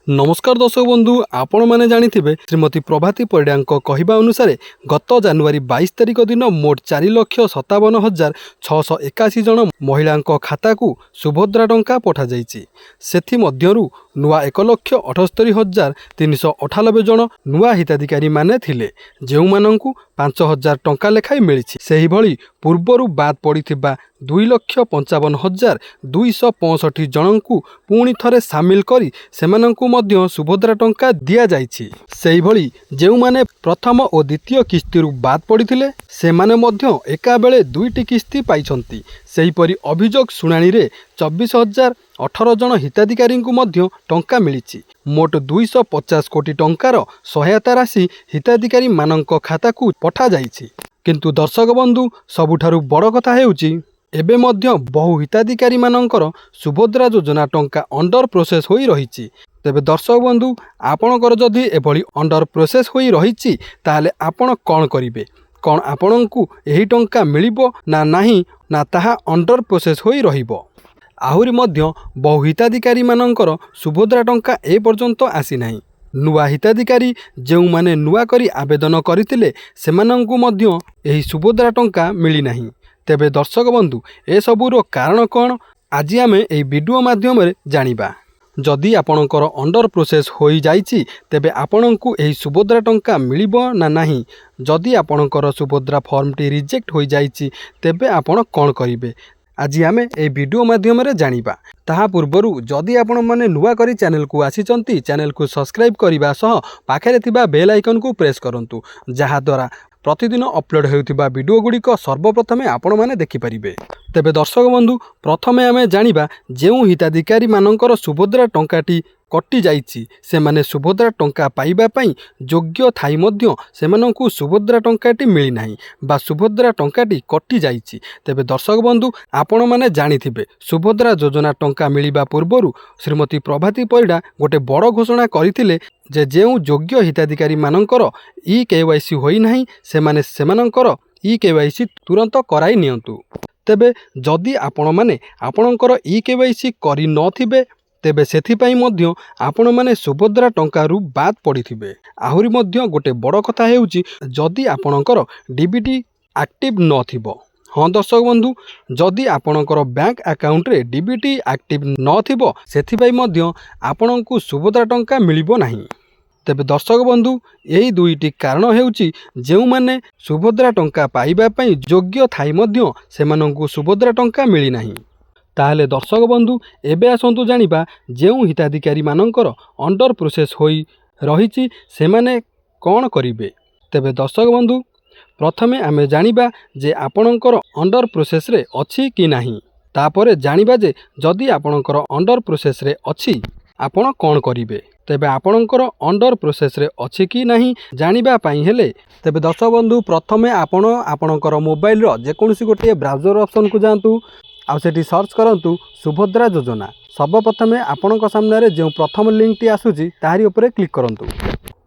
नमस्कार दर्शक बंधु आपण मैंने जानिथिबे श्रीमती प्रभाती परिडा कहवा अनुसार गत जनवरी 22 तारिख दिन मोट 4,57,681 जन महिला खाता को सुभद्रा टंका पठा जाइछि। सेथि मध्यरु नुआ 1,78,398 जन नुआ हिताधिकारी माने थिले जेउ माननकु 5,000 टंका लेखाई मिलिछि। सेहि भली पूर्वरु बाद पड़िथिबा 2,55,265 जनंकु पुणी थरे सामिल करी सेमानंकु मध्य सुभद्रा टंका दिया जाइछि। सेहि भली जेउ माने प्रथम और द्वितीय किस्तीरु बाद पड़िथिले सेमाने मध्य एका बेले दुईटी किस्ती पाइछंती। सेहिपरि अभियोग शुणाणी रे 24,018 जन हिताधिकारी मध्य टंका मिलिछि। मोट 250 कोटी टंकार सहायता राशि हिताधिकारी मानक खाता को पठा जाइछि। किंतु दर्शक बंधु सबुठारु बड़ कथा हेउछि एबे मध्य बहु हिताधिकारी मानकर सुभद्रा योजना टंका अंडर प्रोसेस होई रहिछि। तेबे दर्शक बंधु आपणकर जदि एभली अंडर प्रोसेस होई रहिछि ताले आपण कोन करिवे, कोन आपणंकु एही टंका मिलिबो ना नाही ना ताहा अंडर प्रोसेस होई रहिबो। आहुरी मध्य बहु हिताधिकारी मानकर सुभद्रा टंका ए पर्यंत आसी नाही। नुआ हिताधिकारी जेउ माने नुआ करी आवेदन करितिले सेमानंकु मध्य एही सुभद्रा टंका मिली नाही। तेबे दर्शक बंधु ए सबुरो कारण कौन आज आमे एही वीडियो माध्यम रे जानिबा। जदि आपणकर अंडर प्रोसेस होई जाइछि तेबे आपणंकु एही सुभद्रा टंका मिलिबो ना नाही। जदि आपणकर सुभद्रा फॉर्मटी रिजेक्ट होई जाइछि तेबे आपण कोन करिवे आज आमे ए वीडियो माध्यम रे जानिबा। ताहा पूर्वरु जदि आपण माने नुआ करी चैनल को आसीचंती चैनल को सब्सक्राइब करिबा सह पाखरे थिबा बेल आइकन को प्रेस करंतु जहा द्वारा प्रतिदिन अपलोड होउथिबा वीडियो गुड़िक सर्वप्रथमे आपण माने देखि परिबे। तेबे दर्शक बंधु प्रथमे आमे जानिबा जेउ हिताधिकारी मानकर सुभद्रा टंकाटी कटि जाइछि सेमाने सुभद्रा टंका पाइबा पई योग्य थाई मध्य सेमानंकु सुभद्रा टंकाटी मिली नाही बा सुभद्रा टंकाटी कटि जाइछि। तेबे दर्शक बंधु आपण माने जानिथिबे सुभद्रा योजना टंका मिलिबा पूर्वरु श्रीमती प्रभाती परिडा गोटे बड़ घोषणा करिथिले जे जेउ योग्य हिताधिकारी मानकर ई-KYC होई नाही सेमाने सेमानकर ई-KYC तुरंत कराई नियंतु। तेबे जदि आपण माने आपणकर ई-KYC करि नथिबे तेबे सेथिपाई मध्य आपण माने सुभद्रा टंकारु बाद पड़िथिबे। आहुरी मध्य गोटे बड़ कथा हेउची जदि आपणकर डीबीटी एक्टिव नथिबो। हाँ दर्शक बंधु जदि आपणकर बैंक अकाउंट रे डीबीटी एक्टिव नथिबो सेथिपाई मध्य आपणंकु सुभद्रा टंका मिलिबो नाही। तेबे दर्शक बंधु यही दुईटी कारण हेउची जेउ माने सुभद्रा टंका पाइबा पई योग्य थाई मध्य सेमानंकु सुभद्रा टंका मिली नाही। ताहले दर्शक बंधु एबे आसंतु जानिबा जेउ हिताधिकारी मानकर अंडर प्रोसेस होई रहिछि सेमाने कोन करिवे। तेबे दर्शक बंधु प्रथमे आमे जानिबा जे आपणकर अंडर प्रोसेस रे अछि कि नाही। तापरे जानिबा जे जदि आपणकर अंडर प्रोसेस रे अछि आपण कोन करिवे। तेबे आपणकर अंडर प्रोसेस रे अछि कि नाही जानिबा पई हेले तेबे दर्शक बंधु प्रथमे आपण आपणकर मोबाइल रो जेकोनसी गोटे ब्राउजर ऑप्शन को जांतु आ सेठी सर्च करंतु सुभद्रा योजना। सर्वप्रथमे आपणक सामने जो प्रथम लिंक टी आसुची ताहारी उपरे क्लिक करंतु।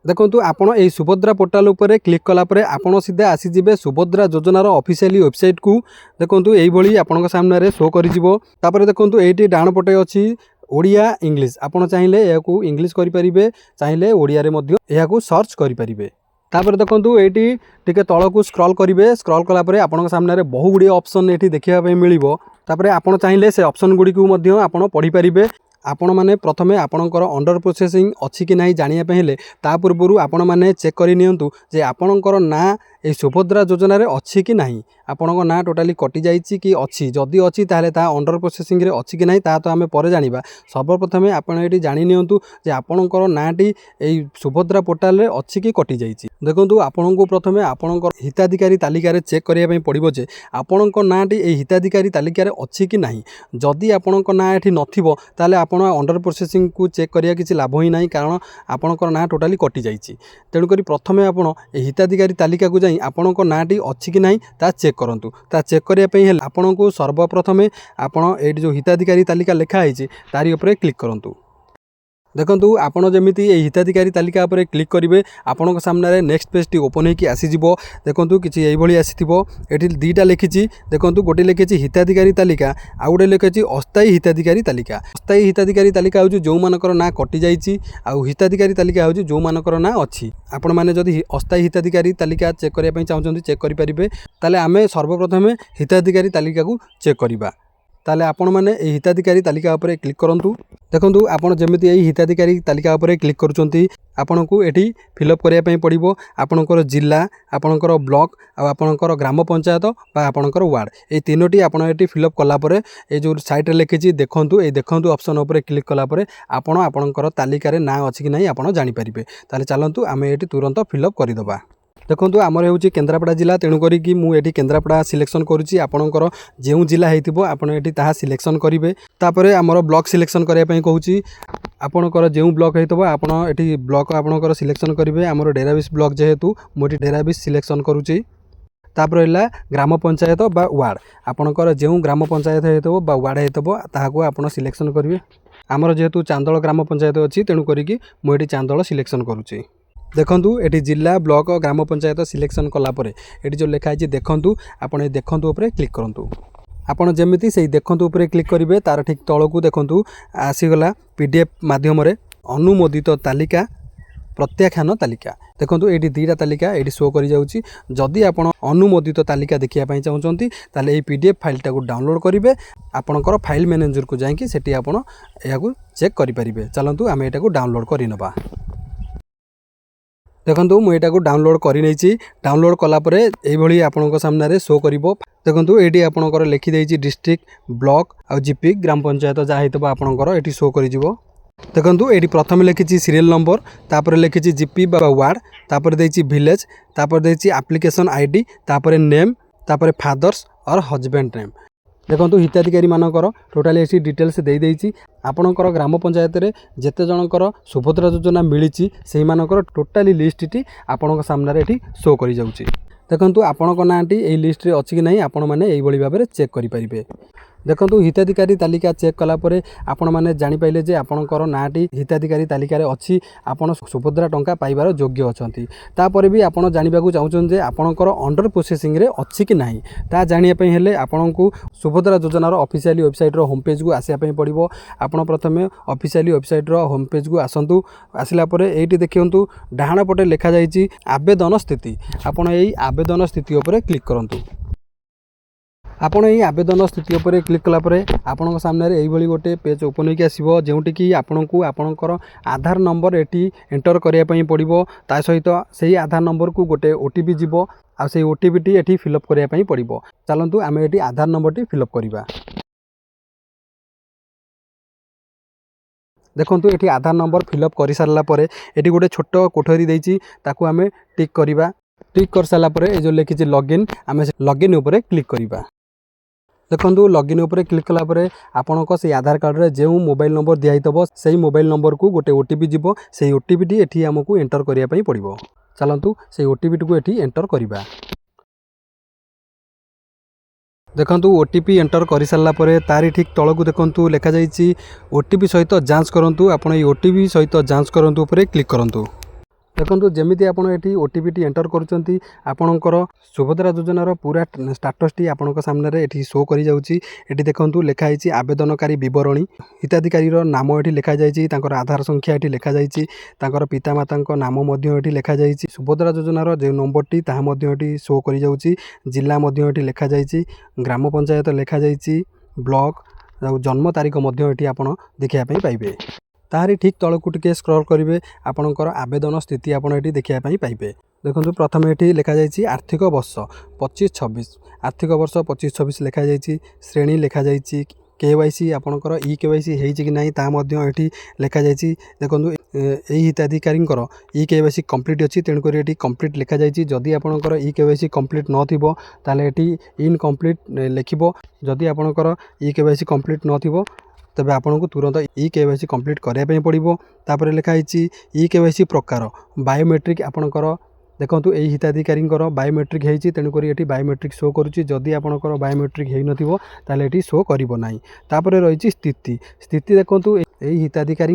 देखंतु आपण एई सुभद्रा पोर्टल उपरे क्लिक कला परे आपण सीधा आसी जिवे सुभद्रा योजनार ऑफिशियली वेबसाइट को। देखंतु एई भली आपणक सामने शो करि जिवो। तापरे देखंतु एठी डाण पटे अछि ओडिया इंग्लिश आपण चाहिले याकू इंग्लिश करि परिबे चाहिले ओडिया रे मध्य याकू सर्च करि परिबे। तापरे देखंतु एठी टिके तळकू स्क्रॉल करिवे। स्क्रॉल कला परे आपणक सामने बहु गुडी ऑप्शन एठी देखिबा पई मिलिबो। तापरे आपण चाहिले से ऑप्शन गुडी को मध्य आपण पढि परिबे। आपण माने प्रथमे आपणकर अंडर प्रोसेसिंग अछि कि नाही जानिया पे हेले ता पूर्वरु आपण माने चेक करि नियंतु जे आपणकर ना ए सुभद्रा योजना रे अछि कि नाही। आपणक ना टोटाली कटि जाइछि कि अछि जदि अछि ताले ता अंडर प्रोसेसिंग रे अछि कि नाही ता तो आमे परे जानिबा। सर्वप्रथमे आपण एटी जानि नियंतु जे आपणकर नाटी ए सुभद्रा पोर्टल रे अछि कि कटि जाइछि। देखंतु आपणको प्रथमे आपणकर हिताधिकारी तालिका रे चेक करिया पई पड़िबो जे आपणक नाटी ए हिताधिकारी तालिका रे अछि कि नाही। जदि आपणक ना एठी नथिबो ताले आपण अंडर प्रोसेसिंग को चेक करिया किछि लाभ ही नाही कारण आपणकर ना टोटाली कटि जाइछि। तेणु करी प्रथमे आपण ए हिताधिकारी तालिका को जाई आपणक नाटी अछि कि नाही ता चेक करंतु। ता चेक करिया पई हेले आपणको सर्वप्रथमे आपण एठी जो हिताधिकारी तालिका लेखा आइछि तारी ऊपर क्लिक करंतु। देखंतु आपण जमिति ए हिताधिकारी तालिका उपरे क्लिक करिवे आपणक सामने नेक्स्ट पेज टी ओपन होकी आसीजिवो। देखंतु किछि एई भली आसीथिबो। एठी दीटा लिखिछि देखंतु गोटे लिखिछि हिताधिकारी तालिका आ गोटे लिखिछि अस्थायी हिताधिकारी तालिका। अस्थायी हिताधिकारी तालिका होउछि जो मानकर ना कटि जाइछि आ हिताधिकारी तालिका होउछि जो मानकर ना अछि। आपण माने जदि अस्थायी हिताधिकारी तालिका चेक करिया पई चाहुचंती चेक करि परिबे। ताले आमे सर्वप्रथमे हिताधिकारी तालिका को चेक करिबा। ताले आपण माने ए हिताधिकारी तालिका उपरे क्लिक करंतु। देखंतु आपण जेमिति एई हिताधिकारी तालिका उपरे क्लिक करूचंती आपनकु एठी फिलअप करिया पई पड़िबो आपनकर जिल्ला आपनकर ब्लॉक आ आपनकर ग्राम पंचायत बा आपनकर वार्ड ए तीनोटी आपण एठी फिलअप कला परे ए जो साइट रे लिखिछि देखंतु ए देखंतु ऑप्शन उपरे क्लिक कला परे आपण आपनकर तालिका रे ना अछि कि नाही आपण जानि परिबे। ताले चलंतु आमे एठी तुरंत फिलअप करि दबा। देखंतु आमर होउछि केन्द्रापड़ा जिला तेणु करी कि मु एठी केन्द्रापड़ा सिलेक्शन करूछि। आपनकर जेउ जिला हेतिबो आपण एठी ताहा सिलेक्शन करिवे। तापरे आमर ब्लॉक सिलेक्शन करिया पई कहूछि आपनकर जेउ ब्लॉक हेतिबो आपण एठी ब्लॉक आपनकर सिलेक्शन करिवे। आमर डेराबिस ब्लॉक जेहेतु मु एठी डेराबिस सिलेक्शन करूछि। तापर हला ग्राम पंचायत बा वार्ड आपनकर जेउ ग्राम पंचायत हेतिबो बा वार्ड हेतिबो ताहाको आपण सिलेक्शन करिवे। आमर जेहेतु चांदोल ग्राम पंचायत अछि तेणु करी कि मु एठी चांदोल सिलेक्शन करूछि। देखंतु एठी जिला ब्लॉक ग्राम पंचायत सिलेक्शन कला परे एठी जो लिखा है देखंतु आपण ए देखंतु उपरे क्लिक करंतु। आपण जेमिति सेही देखंतु उपरे क्लिक करिवे तार ठीक तळकू देखंतु आसीगला पीडीएफ माध्यम रे अनुमोदित तालिका प्रत्याख्यान तालिका। देखंतु एठी दीटा तालिका एठी शो करि जाउची। जदि आपण अनुमोदित तालिका देखिया पई चाहुचंती ताले ए पीडीएफ फाइल टाको डाउनलोड करिवे आपणकर फाइल मैनेजर को जाईकी सेठी आपण एयाकू चेक करि परिबे। चलंतु आमे एटाको डाउनलोड करि नबा। देखंतु मु एटाको डाउनलोड करि नैछि। डाउनलोड कला परे एई भली आपनक सामने रे शो करिवो। देखंतु एठी आपनकर लिखि दैछि डिस्ट्रिक्ट ब्लॉक आ जीपी ग्राम पंचायत जा हेतबो आपनकर एठी शो करि जिवो। देखंतु एठी प्रथम लिखिछि सीरियल नंबर तापर लिखिछि जीपी बा वार्ड तापर दैछि विलेज तापर दैछि एप्लीकेशन आईडी तापर नेम तापर फादर्स और हस्बैंड नेम। देखंतु हिताधिकारी मानकर टोटाली एसी डिटेल्स दे देइछि। आपणकर ग्राम पंचायत रे जेते जनकर सुभद्रा योजना मिलिछि सेहि मानकर टोटाली लिस्ट टी आपणक सामने रे एठी शो करि जाउछि। देखंतु आपणक नाटी एई लिस्ट रे अछि कि नाही आपण माने एई भली भाबरे चेक करि परिबे। देखंतु हिताधिकारी तालिका चेक कला परे आपण माने जानि पाइले जे आपणकर नाटी हिताधिकारी तालिका रे अछि आपण सुभद्रा टंका पाइबार योग्य अछंती। तापरे भी आपण जानिबा को चाहुछन जे आपणकर अंडर प्रोसेसिंग रे अछि कि नाही ता जानिया पई हेले आपणकु सुभद्रा योजना रो ऑफिशियली वेबसाइट रो होम पेज को आसिया पई पड़िबो। आपण प्रथमे ऑफिशियली वेबसाइट रो होम पेज को आसंतु। आसिला परे एठी देखियंतु डाहाण पटे लेखा जाईछि आवेदन स्थिति। आपण एई आवेदन स्थिति ऊपर क्लिक करंतु। आपण एई आवेदन स्थिति ऊपर क्लिक कला परे आपनक सामने रे एई भली गोटे पेज ओपन होकी आसीबो जेउटी कि आपनकु आपनकर आधार नंबर एटी एंटर करिया पई पड़िबो। ता सहित सेही आधार नंबर को गोटे ओटीपी जिवो आ सेही ओटीपी टी एटी फिलअप करिया पई पड़िबो। चलंतु आमे एटी आधार नंबर टी फिलअप करिबा। देखंतु एटी आधार नंबर फिलअप करि सारला परे एटी गोटे छोट कोठरी देइछि ताकू आमे टिक करिबा। टिक कर सारला परे ए जो लिखिछि लॉगिन आमे लॉगिन ऊपर क्लिक करिबा। देखंतु लॉगिन ऊपर क्लिक कला परे आपनक से आधार कार्ड रे जेउ मोबाइल नंबर दिया हितबो सेही मोबाइल नंबर को गोटे ओटीपी जिवो। सेही ओटीपी टी एठी हमकु एंटर करिया पई पड़िबो। चलंतु सेही ओटीपी को एठी एंटर करिबा। देखंतु ओटीपी एंटर करि सारला परे तारी ठीक तळकू देखंतु लेखा जाईछि ओटीपी सहित जांच करंतु। आपण ए ओटीपी सहित जांच करंतु ऊपर क्लिक करंतु। देखंतु जेमिति आपण एठी ओटीपी टी एंटर करूचंती आपणकर सुभद्रा योजनार पूरा स्टेटस टी आपणक सामने रे एठी शो करि जाउछि। एठी देखंतु लेखा आइछि आवेदनकारी विवरणी हिताधिकारी रो नाम एठी लेखा जाइछि तांकर आधार संख्या एठी लेखा जाइछि तांकर पितामातांको नाम मध्ये एठी लेखा जाइछि सुभद्रा योजनार जे नंबर टी ताहा मध्ये एठी शो करि जाउछि जिल्ला मध्ये एठी लेखा जाइछि ग्राम पंचायत लेखा जाइछि ब्लॉक जन्म तारीख मध्ये एठी आपण देखिया पई पाइबे। ताहारी ठीक तळकू टिके स्क्रॉल करिवे आपणकर आवेदन स्थिति आपण एठी देखिया पई पाइबे। देखंतु प्रथम एठी लेखा जाइछि आर्थिक वर्ष 25-26 आर्थिक वर्ष 25-26 लेखा जाइछि श्रेणी लेखा जाइछि केवाईसी आपणकर ई केवाईसी हेइछि कि नाही ता मध्ये एठी लेखा जाइछि। देखंतु एई हिताधिकारींकर ई केवाईसी कंप्लीट अछि तेणु करी एठी कंप्लीट लेखा जाइछि। जदि आपणकर ई केवाईसी कंप्लीट न थिबो ताले एठी इनकम्प्लीट लेखिबो। जदि आपणकर ई केवाईसी कंप्लीट न थिबो तबे आपनको तुरंत ई केवाईसी कंप्लीट करिया पई पड़िबो। तापर लेखा आइछि ई केवाईसी प्रकार बायोमेट्रिक आपणकर देखो यही हिताधिकारी बायोमेट्रिक होती तेणुक ये बायोमेट्रिक शो करुच्ची जदि आपंकर बायोमेट्रिक हो नाली शो करना तापर रही स्थिति स्थिति देखो यही हिताधिकारी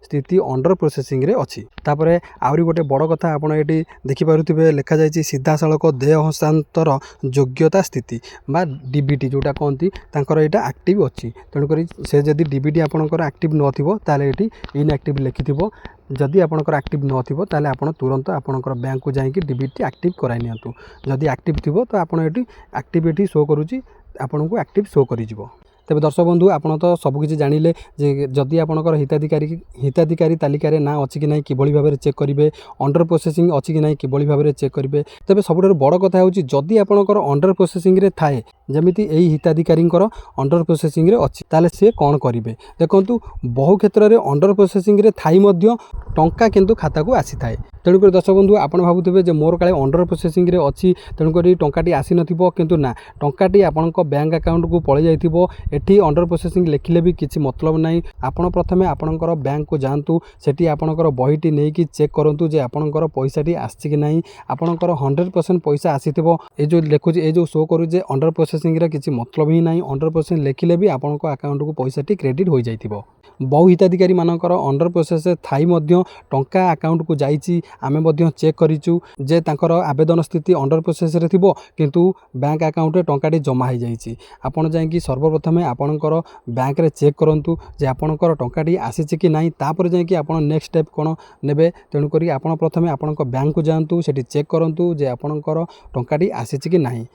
स्थिति अंडर प्रोसेसिंग रे अच्छी तापर आहरी गोटे बड़ कथा आपड़ ये देखिपे लिखा जाइए सीधा सड़क देय हस्तांतर योग्यता स्थिति बा डीबीटी जोटा कहती यहाँ एक्टिव अच्छी तेणुक से जदि डीबीटी आपंकर एक्टिव नाले ये इनएक्टिव लिखि जदि आपंकर एक्टिव नथिबो ताले आपण तुरंत आपंकर बैंक को जाइए डीबीटी एक्टिव कराई नियंतु जदि एक्टिव थिबो तो आपण एटी एक्टिविटी शो करूची आपन को एक्टिव शो करिजिवो। तेज दर्शक बंधु आपड़ तो सबकि जानिले जे जदि आपंकर हिताधिकारी तालिकार ना अच्छी कि ना किभली भाव चेक करेंगे अंडर प्रोसेसिंग अच्छी कि ना किभली भाव चेक करेंगे तेज सबुठ बड़ कथा हूँ जदि आपंकर अंडर प्रोसेसिंग रे थाए जमीती यही हिताधिकारी अंडर प्रोसेसिंग रे अच्छी ताले सी कौन करेंगे देखु बहु क्षेत्र में अंडर प्रोसेसिंग रे थाई मध्य टंका किंतु खाता को आसी थाए तेणुक दर्शक बंधु आप भावुवे मोर काले अंडर प्रोसेसिंग रे अच्छी तेणुक टंकाटी आसी नथिबो किंतु ना टंकाटी आपण बैंक अकाउंट को पलि जाइथिबो एठी अंडर प्रोसेसिंग लिखिले भी किसी मतलब नहीं आपण प्रथमे आपणकर बैंक को जातु सेठी आपणकर बहीटी नहीं कि चेक करंतु जे आपणकर पैसाटी आछि कि नहीं आपणकर 100% पैसा आसीथिबो ए जो लिखुची ए जो शो करू जे अंडर प्रोसेसिंग रे किसी मतलब ही नहीं अंडर प्रोसेसिंग लिखिले भी आपणकर अकाउंट को पैसाटी क्रेडिट हो जाइथिबो। बहु हिताधिकारी मानकर अंडर प्रोसेस थाई मध्य टंका अकाउंट को जाइछि आमे मध्य चेक करिचु जे तांकर आवेदन स्थिति अंडर प्रोसेस रे थिबो किंतु बैंक अकाउंट रे टंकाटी जमा हो जाइछि आपण जाइकि सर्वप्रथमे आपणकर बैंक रे चेक करंतु जे आपणकर टंकाटी आसीछि कि नाही तापर जाइकि आपण नेक्स्ट स्टेप कोन नेबे तेणु करी आपण प्रथमे आपणकर बैंक को जांतु सेठी चेक करंतु जे आपणकर टंकाटी आसीछि कि नाही।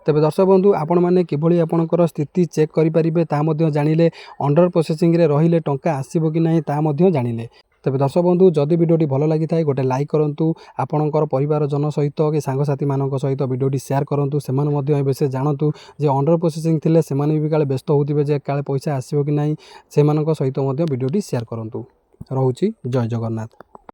तेबे दर्शक बंधु आपण मैंने किभली आपणकर स्थिति चेक करेंगे तामध्य जानिले अंडर प्रोसेसिंग रे रहिले टंका आसीबो कि नाही तामध्य जानिले। तेबे दर्शक बंधु जदि वीडियोटी भल लगी थाए गोटे लाइक करंतु आपणकर परिवार जन सहित कि सांगसाथी मानक सहित वीडियोटी शेयर करंतु सेमान मध्य ए विषय जानतु जे अंडर प्रोसेसिंग थिले सेमाने भी काले व्यस्त होतिबे जे काले पैसा आसीबो कि नाही सेमानक सहित मध्य वीडियोटी शेयर करंतु। रहउची जय जगन्नाथ।